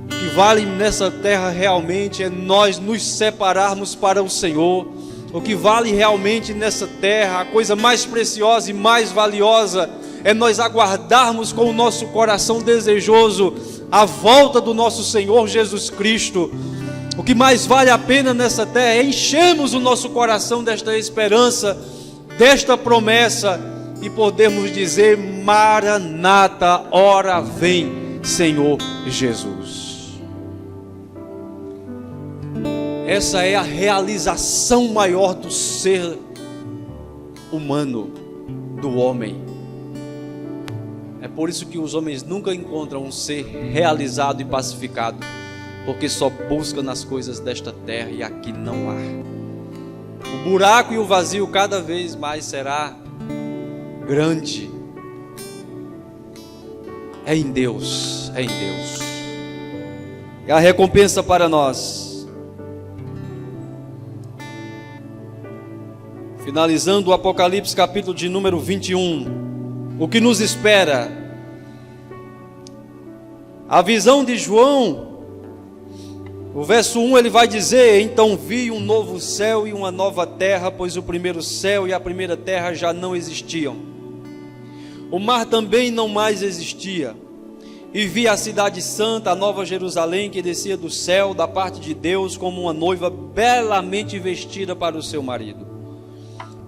A: O que vale nessa terra realmente é nós nos separarmos para o Senhor. O que vale realmente nessa terra, a coisa mais preciosa e mais valiosa, é nós aguardarmos com o nosso coração desejoso a volta do nosso Senhor Jesus Cristo. O que mais vale a pena nessa terra é enchermos o nosso coração desta esperança, desta promessa, e podermos dizer: Maranata, ora vem, Senhor Jesus. Essa é a realização maior do ser humano, do homem. É por isso que os homens nunca encontram um ser realizado e pacificado, porque só buscam nas coisas desta terra, e aqui não há. O buraco e o vazio cada vez mais será grande. É em Deus, é em Deus. É a recompensa para nós. Finalizando o Apocalipse, capítulo de número 21, o que nos espera? A visão de João, o verso 1, ele vai dizer: então vi um novo céu e uma nova terra, pois o primeiro céu e a primeira terra já não existiam. O mar também não mais existia. E vi a cidade santa, a nova Jerusalém, que descia do céu, da parte de Deus, como uma noiva belamente vestida para o seu marido.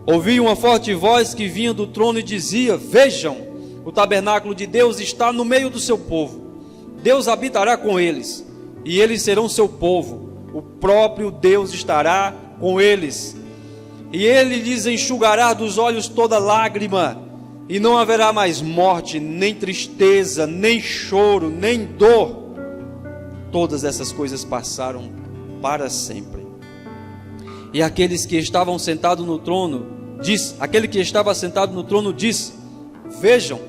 A: Ouvi uma forte voz que vinha do trono e dizia: vejam, o tabernáculo de Deus está no meio do seu povo. Deus habitará com eles, e eles serão seu povo. O próprio Deus estará com eles, e ele lhes enxugará dos olhos toda lágrima, e não haverá mais morte, nem tristeza, nem choro, nem dor. Todas essas coisas passaram para sempre. E aquele que estava sentado no trono disse: vejam,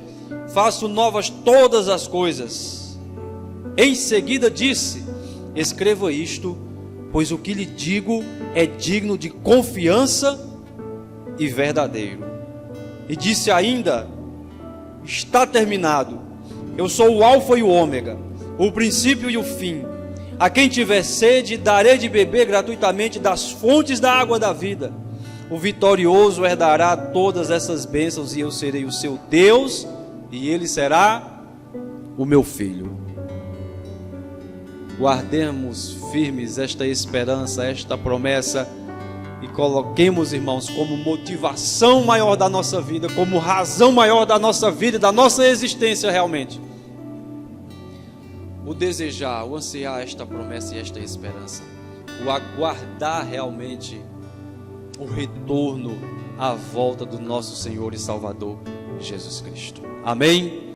A: faço novas todas as coisas. Em seguida disse: escreva isto, pois o que lhe digo é digno de confiança e verdadeiro. E disse ainda: está terminado. Eu sou o Alfa e o Ômega, o princípio e o fim. A quem tiver sede, darei de beber gratuitamente das fontes da água da vida. O vitorioso herdará todas essas bênçãos, e eu serei o seu Deus, e ele será o meu filho. Guardemos firmes esta esperança, esta promessa, e coloquemos, irmãos, como motivação maior da nossa vida, como razão maior da nossa vida, da nossa existência realmente, o desejar, o ansiar esta promessa e esta esperança, o aguardar realmente o retorno, à volta do nosso Senhor e Salvador Jesus Cristo. Amém?